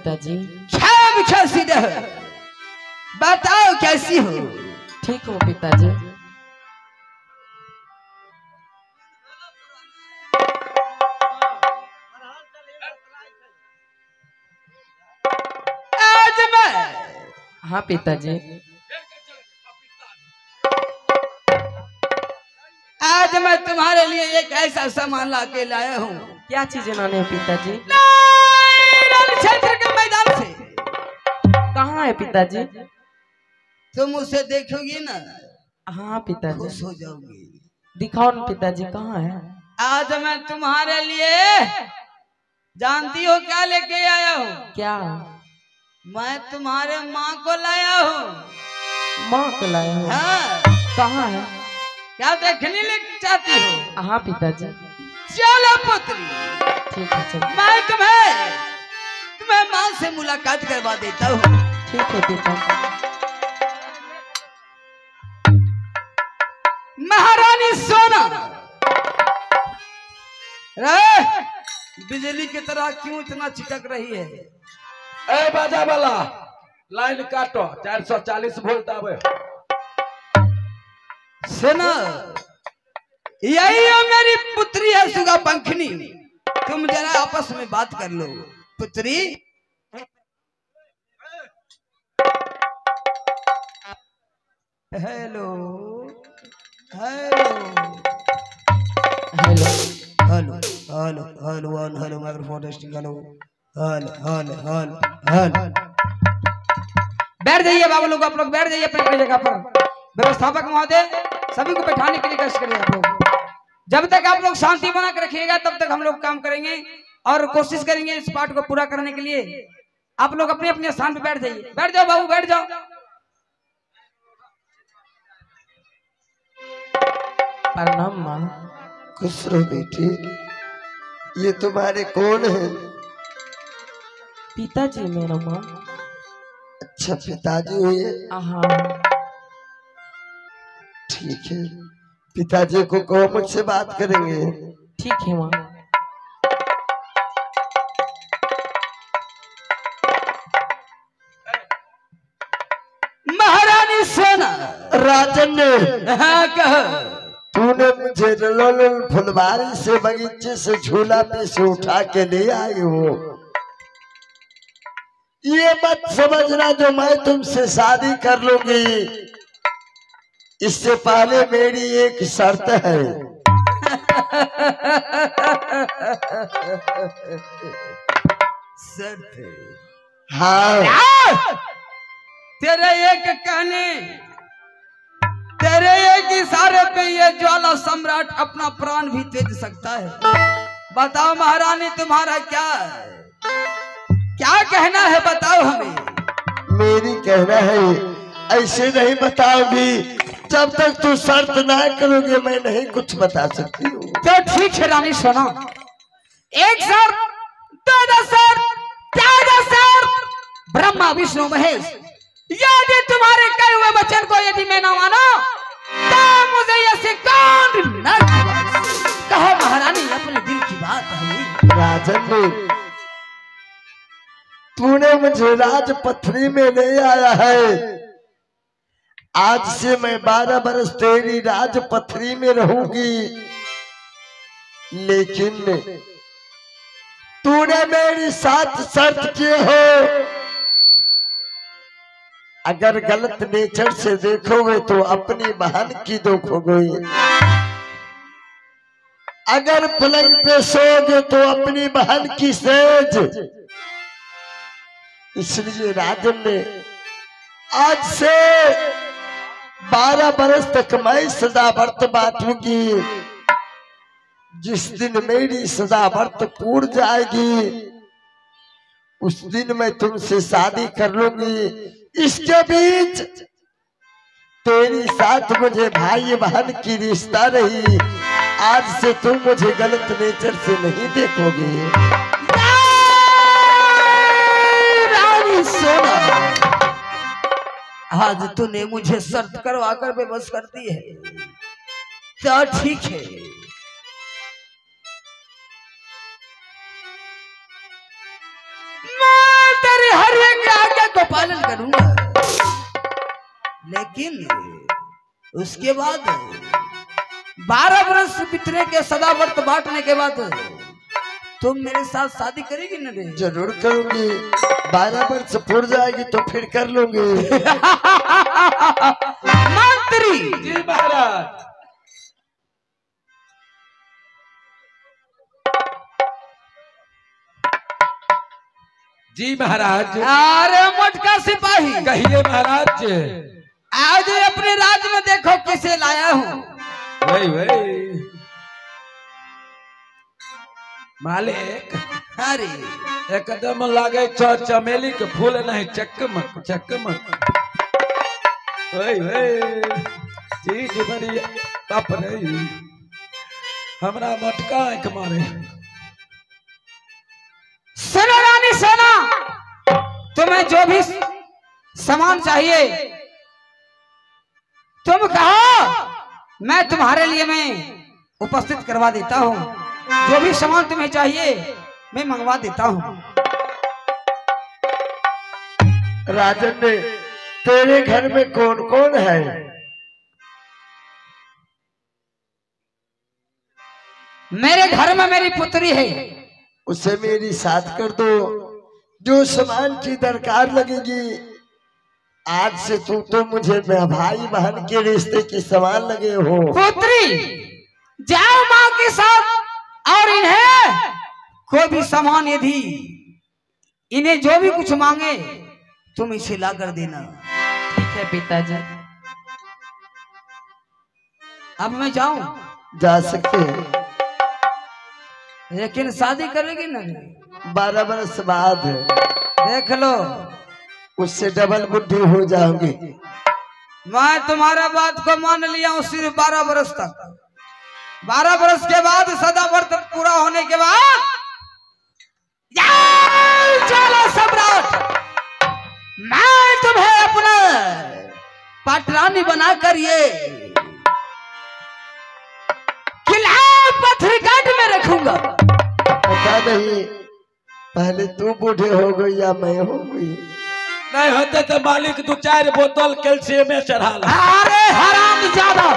पिताजी। सब कैसी रह, बताओ कैसी हो? ठीक हूँ पिताजी। आज मैं, हाँ पिताजी। आज मैं तुम्हारे लिए एक ऐसा सामान ला के लाया हूँ। क्या चीजें लाने हैं पिताजी? क्षेत्र के मैदान से। कहाँ है पिताजी? तुम उसे देखोगी ना, हाँ पिताजी। खुश हो जाओगी। दिखाओ ना पिताजी, कहाँ है? आज मैं तुम्हारे लिए, जानती हो क्या लेके आया हूँ? क्या? मैं तुम्हारे माँ को लाया हूँ। माँ को लाया हूँ? हाँ। कहाँ है? क्या देखने ले चाहती हो? हाँ पिताजी। चलो पुत्री, ठीक है चलो। मैं तुम्हें माँ से मुलाकात करवा देता हूँ। ठीक है पिताजी। महारानी सोना, बिजली की तरह क्यों इतना चिटक रही है? ए बाजा वाला, लाइन काटो, 440 वोल्ट आवे। सुनो, यही हो मेरी पुत्री है सुगा पंखनी। तुम जरा आपस में बात कर लो। पुत्री, hello hello hello hello hello hello hello microphone testing, hello hello hello hello hello. बैठ जाइए बाबू लोग, आप लोग बैठ जाइए अपनी जगह पर। व्यवस्थापक महोदय, सभी को बैठाने के लिए कष्ट करिए आप लोग। जब तक आप लोग शांति बना के रखिएगा तब तक हम लोग काम करेंगे और कोशिश करेंगे इस पाठ को पूरा करने के लिए। आप लोग अपने अपने स्थान पे बैठ जाइए। बैठ जाओ बाबू, बैठ जाओ। प्रणाम माँ। खुश रहो बेटी। ये तुम्हारे कौन है? पिताजी मेरा माँ। अच्छा पिताजी हुए? हाँ ठीक है, पिताजी को कहो मुझसे बात करेंगे। ठीक है माँ। महारानी सोना। राजन ने, हाँ कहो। तूने मुझे ललोल फुलवारी से बगीचे से झूला पे से उठा के ले आई हो। ये मत समझना जो मैं तुमसे शादी कर लूंगी। इससे पहले मेरी एक शर्त है। शर्त? हाँ। तेरे एक कहने, तेरे एक इशारे पे ये ज्वाला सम्राट अपना प्राण भी त्यज सकता है। बताओ महारानी, तुम्हारा क्या कहना है? बताओ हमें। मेरी कहना है, ऐसे नहीं बताओगी। जब तक तू शर्त ना करोगे मैं नहीं कुछ बता सकती हूँ। तो ठीक है रानी सोना, एक शर्त, दो शर्त, चार शर्त, ब्रह्मा विष्णु महेश, यदि तुम्हारे कहे हुए वचन को यदि मैं ना माना तो मुझे ये सिकंद न कहो। महारानी, अपने दिल की बात है। राजन ने, तूने मुझे राजपथरी में ले आया है। आज से मैं 12 बरस तेरी राजपथरी में रहूंगी, लेकिन तूने मेरी साथ शर्त किए हो। अगर गलत नेचर से देखोगे तो अपनी बहन की देखोगे, अगर पलंग पे सोओगे तो अपनी बहन की सेज। इसलिए राजन ने, आज से 12 बरस तक मैं सदा व्रत बांटूंगी। जिस दिन मेरी सदा व्रत पूर्ण जाएगी उस दिन मैं तुमसे शादी कर लूंगी। इसके बीच तेरी साथ मुझे भाई बहन की रिश्ता रही। आज से तुम मुझे गलत नेचर से नहीं देखोगे। रानी सोना, आज तूने मुझे शर्त करवा कर बेबस कर दी है, तो ठीक है। मैं हर एक आज्ञा को पालन करूंगा, लेकिन उसके बाद 12 वर्ष बीतने के सदा व्रत बांटने के बाद तुम मेरे साथ शादी करेगी ना रे? जरूर करूंगी। 12 वर्ष पूर जाएगी तो फिर कर लूंगी। मंत्री जी महाराज। जी महाराज। अरे मोटका सिपाही, कहिए महाराज। आज अपने राज्य में देखो किसे लाया हूँ। वही वही मालिक। अरे एकदम लागे चमेली के फूल नहीं, चकमक चकमक। वही वही चीज बड़ी बाप रे, हमरा मटका आंख मारे। सुनो रानी सोना, तुम्हें जो भी सामान चाहिए तुम कहो, मैं तुम्हारे लिए मैं उपस्थित करवा देता हूँ। जो भी सामान तुम्हें चाहिए मैं मंगवा देता हूँ। राजन ने तेरे घर में कौन कौन है? मेरे घर में मेरी पुत्री है, उसे मेरी साथ कर दो। जो सामान की दरकार लगेगी, आज से तू तो मुझे भाई बहन के रिश्ते की सामान लगे हो। पुत्री जाओ माँ के साथ, और इन्हें कोई भी सामान यदि इन्हें जो भी कुछ मांगे तुम इसे ला कर देना। ठीक है पिताजी। अब मैं जाऊं? जा सकते हैं, लेकिन शादी करेगी ना? 12 वर्ष बाद देख लो, उससे डबल बुद्धि हो जाओगे। मैं तुम्हारा बात को मान लिया हूँ सिर्फ 12 वर्ष तक। 12 वर्ष के बाद सदा व्रत पूरा होने के बाद चलो सम्राट, मैं तुम्हें अपना पाटरानी बनाकर ये किला पत्थरघाट में रखूंगा। पता नहीं पहले तू बूढ़े हो गई या मैं हो गई। नहीं होते तो मालिक 2-4 बोतल कैल्शियम में चढ़ा ला। अरे हराम ज्यादा,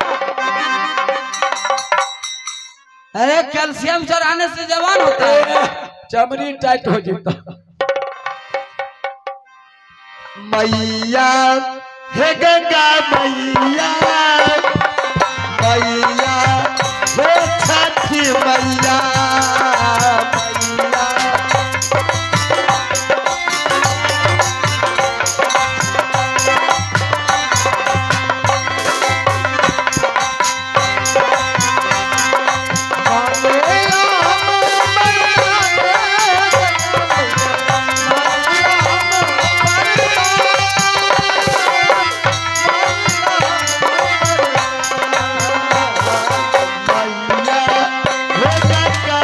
अरे कैल्शियम चढ़ाने से जवान होता है, चमड़ी टाइट हो जाता। मैया हे गंगा मैया, मैया हे छठी मैया, मैया मैया हे गंगा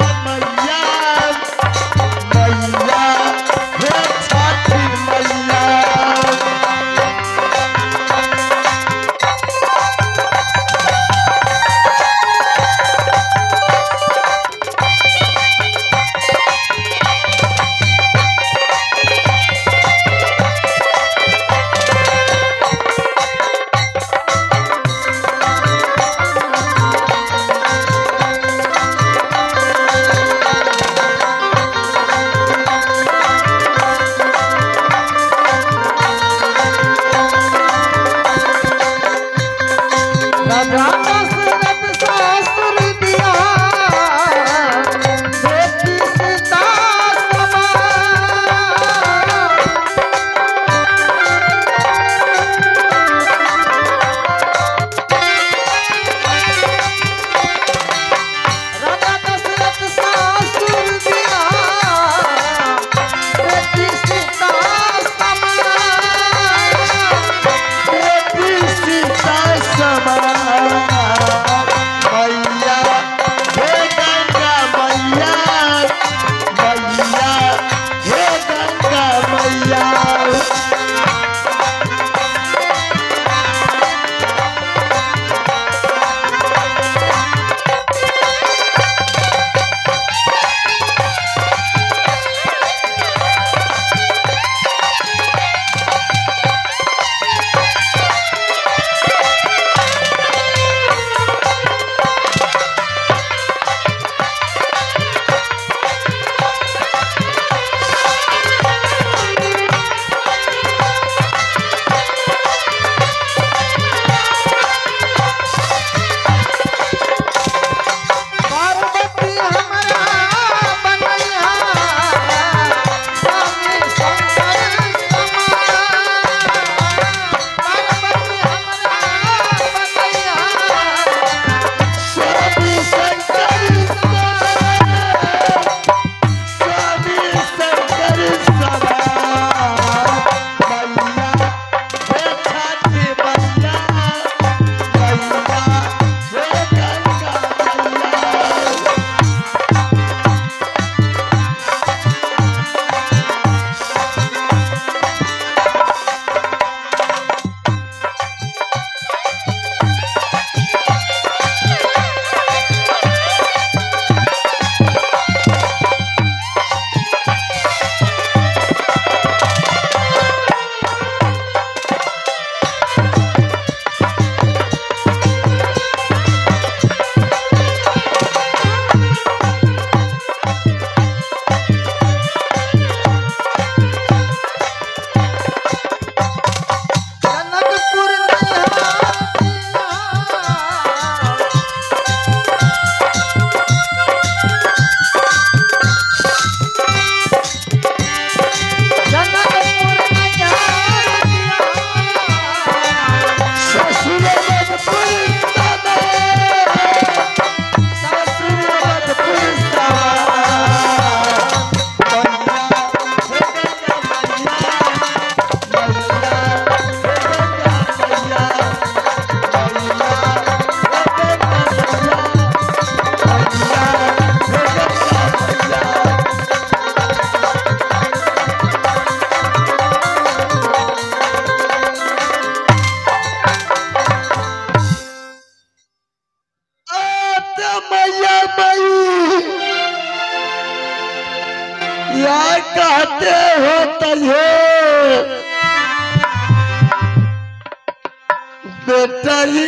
बेटा ही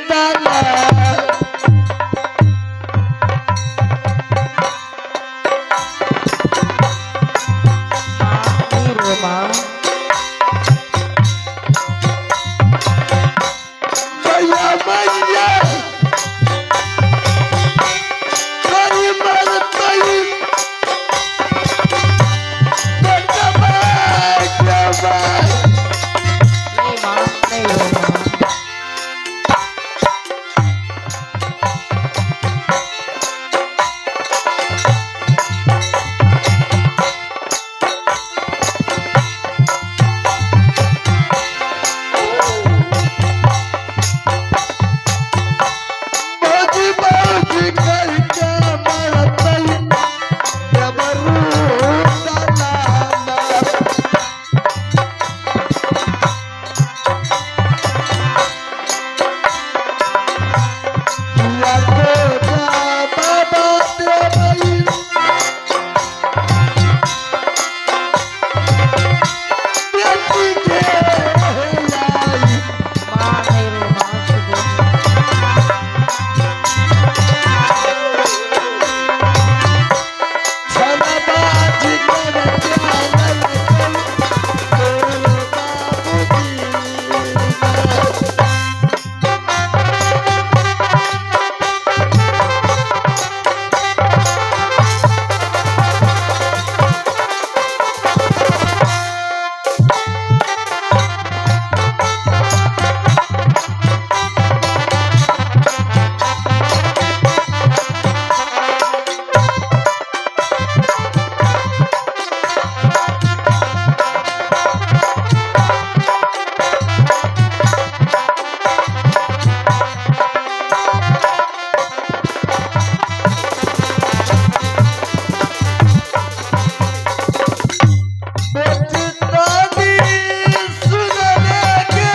ताला मैया मैया करी मरतई बेटा बेटा नहीं माँ नहीं हो माँ। बाजी बाजी करके मरतई जबरू ताला या को जा बाबा तेरी बेटी के लाई माँ नहीं हो माँ शुभ। छलबाजी करके ललकई तोर बाबूजी दादी सुनने के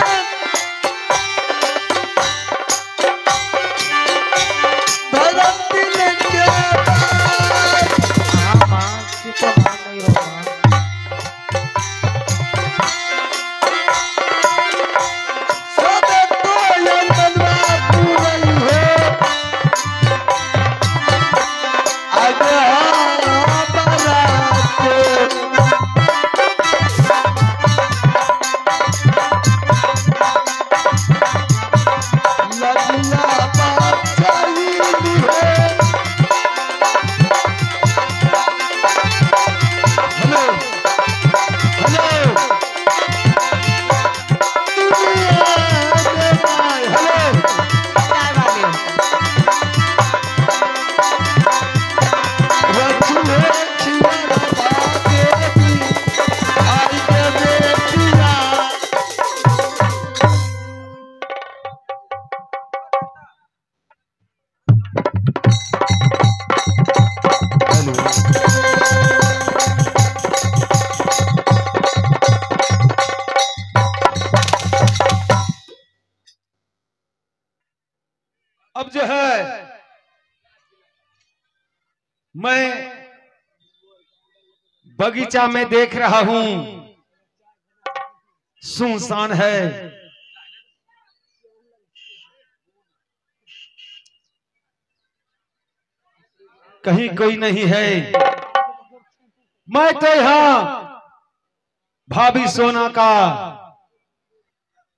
धर्म दिल के हाँ माँ शुभ माँ नहीं हो माँ। सब तो ये मनवा पूरी है आगे लगिया बात चाहिए है हेलो हेलो दुनिया में भाई हेलो चाय वाले रखिए खियारा बाबेदी आई के बेटिया अब जो है मैं बगीचा में देख रहा हूं, सुनसान है। कहीं कोई नहीं है। मैं तो यहां भाभी सोना का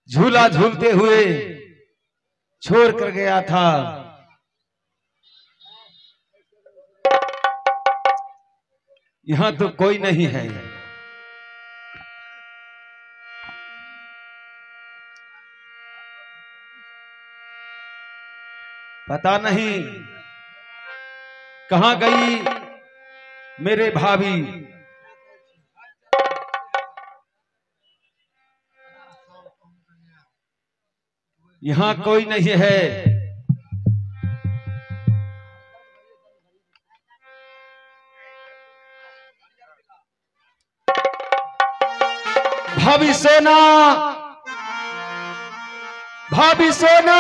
झूला झूलते हुए छोड़ कर गया था। यहां तो कोई नहीं है। पता नहीं कहां गई मेरे भाभी। यहां कोई नहीं है। भाभी सोना, भाभी सोना,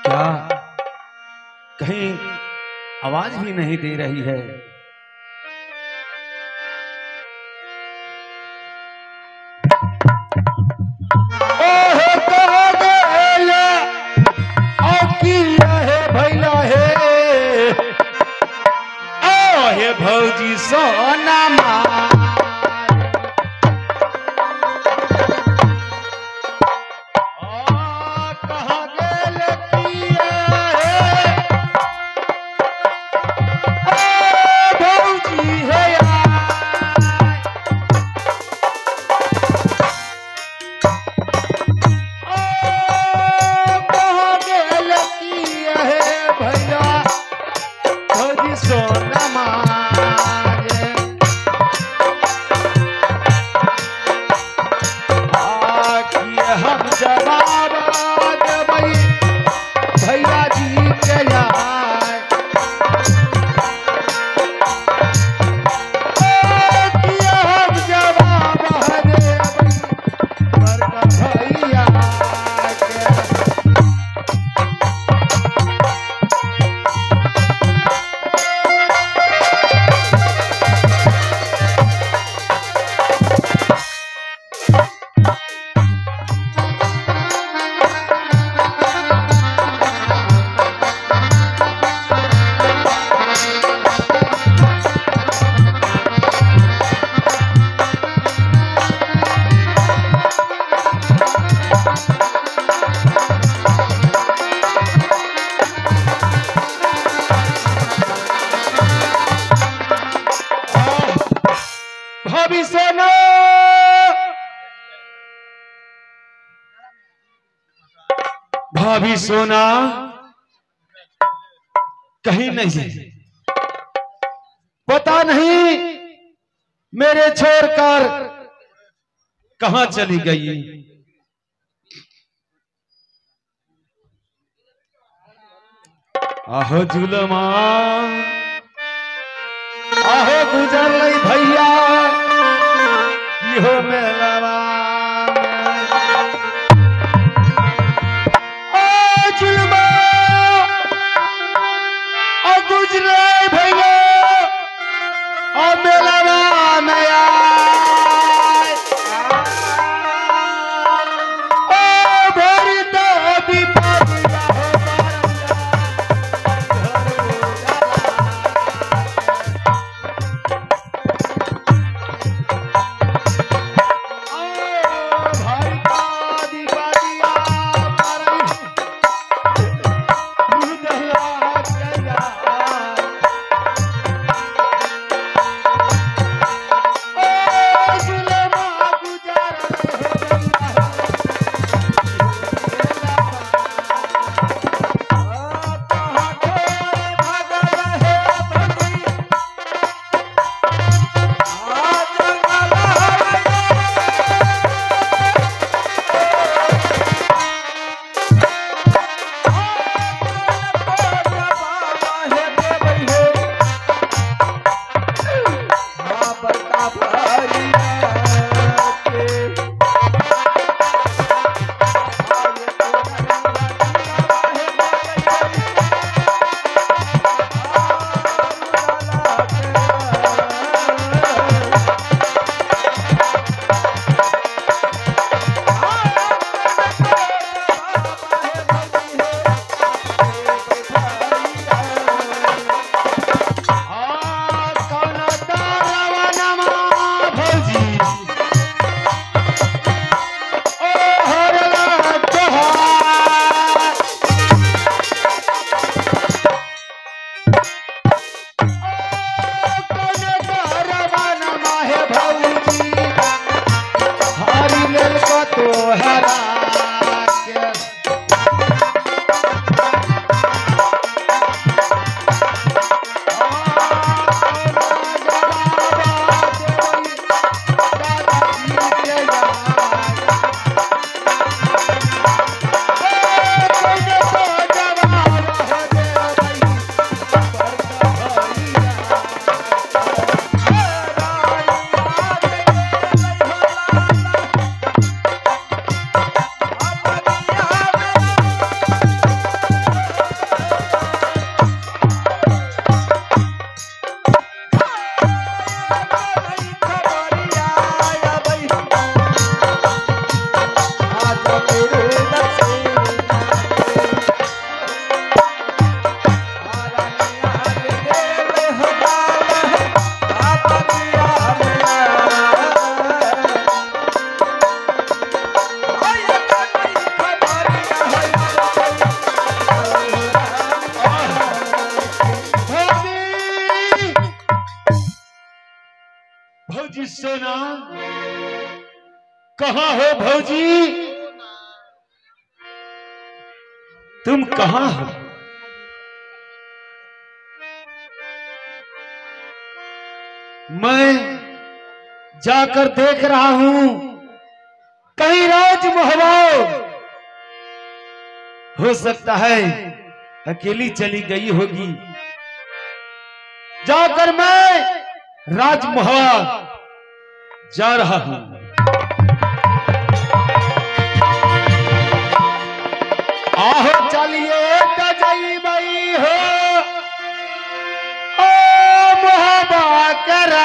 क्या कहीं आवाज भी नहीं दे रही है? भौजी सोना कहाँ गेल भौजी है कहाँ गेल भैया भौजी सोना मांगे आखिए हम जवाब देबै भैया जी के आए आखिए हम जवाब देबै बड़का भैया के भाभी सोना भाभी सोना कहीं नहीं पता नहीं मेरे छोड़कर कहां चली गई। आहो जुलमा आहो गुजर लई भैया इहो मेलवा ओ जुलमा ओ गुजरे भैया ओ मेलवा में आए ओ भरी तो विपदिया हो भौजी सोना, कहाँ हो भौजी? तुम कहाँ हो? मैं जाकर देख रहा हूं, कहीं राज महबूब हो सकता है अकेली चली गई होगी। जाकर मैं राजमहल जा रहा हूं। आहो चलिए तो जई बई हो, ओ मोहब्बा करा।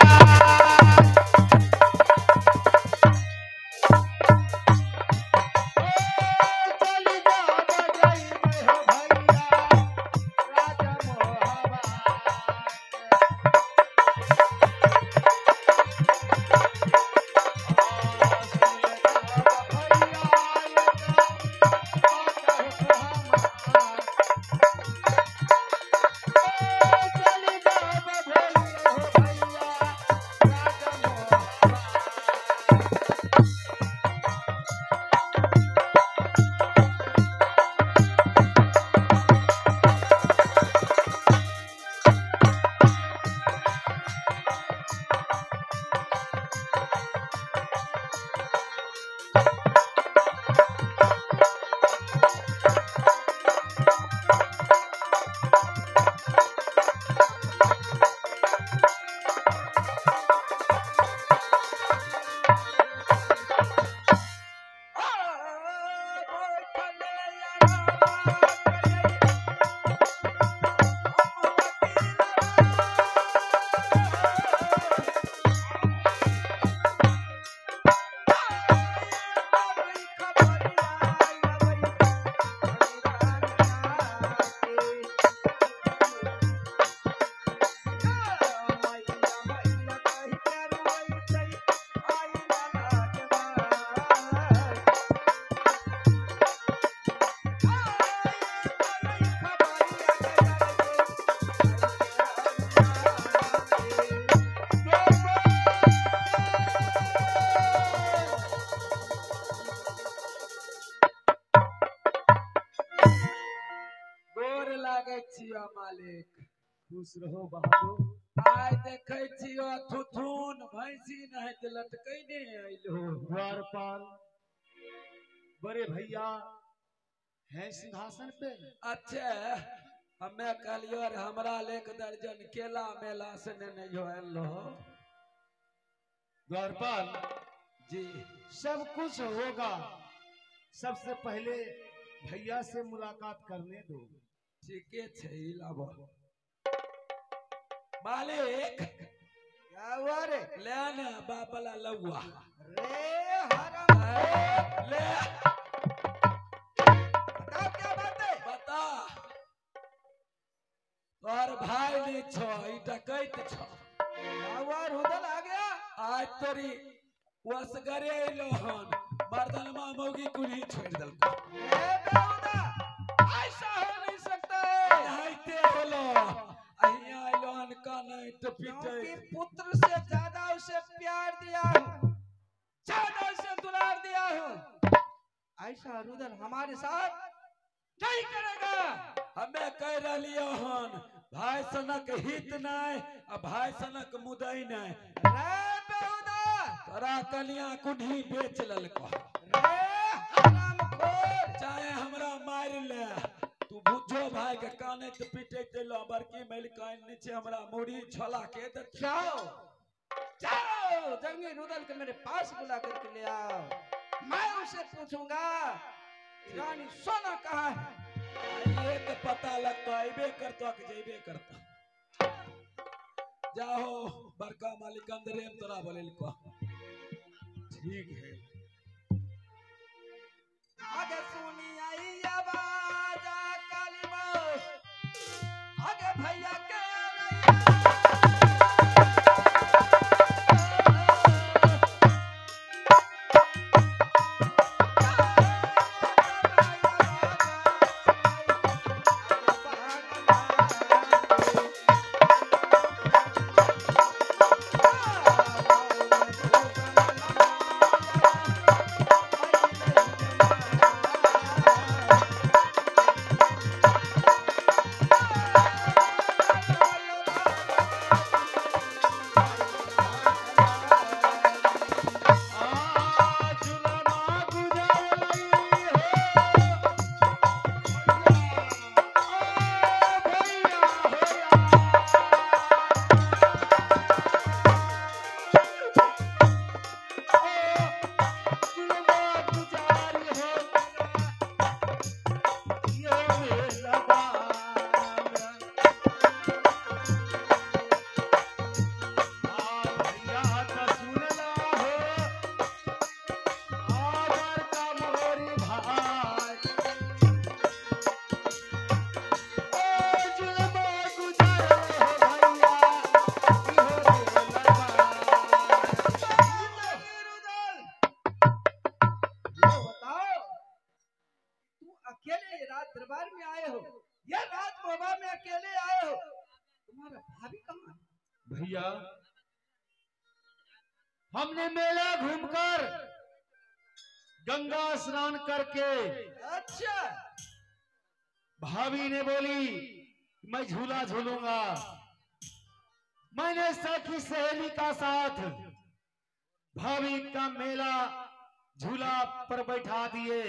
मालिक खुश रहो बहादुर। आय देखे छियो थुथुन भैंसी नहीं त लटकै ने आइलो। द्वारपाल बड़े भैया हैं सिंहासन पे। अच्छा हमें कहलियो रे हमरा लेक दर्जन केला मेला से नहीं हो एलो। द्वारपाल जी सब कुछ होगा, सबसे पहले भैया से मुलाकात करने दो। ठीके छै लाबो मालिक। क्या हुआ रे? ले ना बाबला लौआ रे हराम ले। बताओ क्या बात है? बता तोहर भाई ने छो ई डकैत छो। क्या हुआ? रुदल आ गया? आज तोरी वसगरे अइलो हन मर्दनमा मौगी कुली छोड़ दलको। ए बेहुदा, ऐसा हो नहीं सकता है। नहाइते बोलो अहिया अइलो हन का नहीं तो क्योंकि पीटे। पुत्र से ज्यादा उसे प्यार दिया हूँ, ज्यादा उसे दुलार दिया हूँ। ऐसा रुदल हमारे साथ नहीं करेगा। हमें कह रहियो हन भाई सनक हित नहीं आ भाई सनक मुदई नहीं। रे बेहुदा, तोरा कलिया कुढ़ी बेच ललको। रे हरामखोर, चाहे हमरा मार ले तू बुझो भाई के काने तो पीटे देलो। बड़की मेल कान नीचे हमरा मुड़ी छोला के दे। जाओ जाओ जंगी रुदल के मेरे पास बुला करके ले आओ। मैं उसे पूछूंगा रानी सोना कहाँ है। ये तो पता लगता अबे करता कि जेबे करता। जाओ बड़का मालिक अंदर में तोरा बोले को। ठीक है। आगे सुनी आई आवाज काली माँ, आगे भैया के हमने मेला घूमकर गंगा स्नान करके अच्छा भाभी ने बोली मैं झूला झूलूंगा। मैंने सखी सहेली का साथ भाभी का मेला झूला पर बैठा दिए।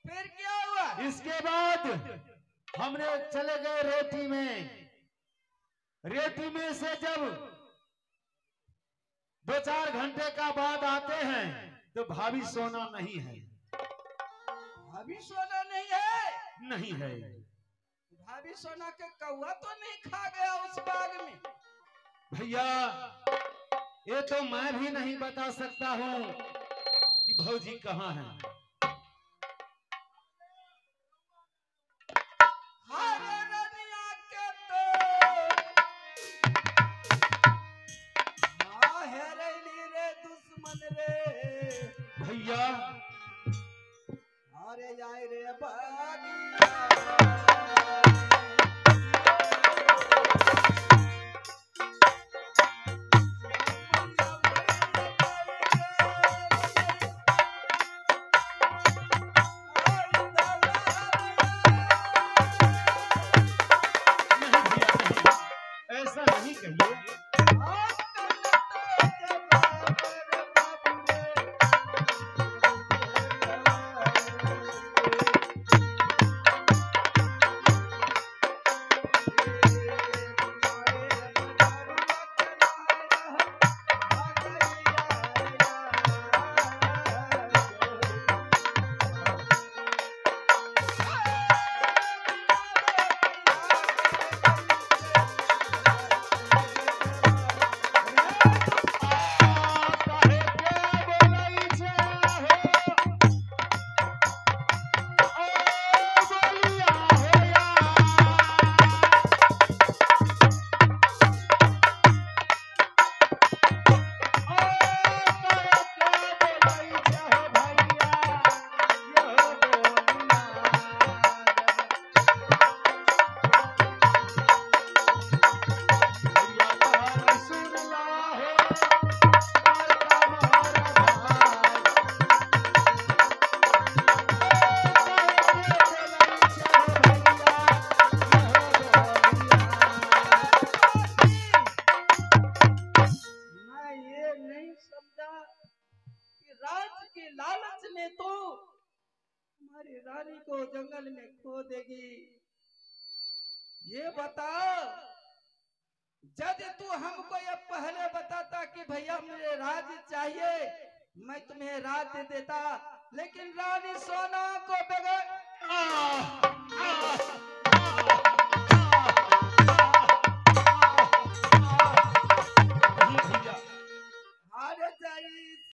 फिर क्या हुआ? इसके बाद हमने चले गए रेती में। रेती में से जब 2-4 घंटे का बाद आते हैं तो भाभी सोना नहीं है। भाभी सोना नहीं है? नहीं है। भाभी सोना के कौवा तो नहीं खा गया उस बाग में? भैया ये तो मैं भी नहीं बता सकता हूँ कि भौजी कहाँ है। हरे रनिया के तो हाँ हेरैली रे दुश्मन रे। भैया अरे जाए रे बागिया ऐसा नहीं कहिए। हमारी रानी को जंगल में खो देगी। ये बताओ यदि तू हमको ये पहले बताता कि भैया मुझे राज चाहिए, मैं तुम्हें राज दे देता, लेकिन रानी सोना को बगैर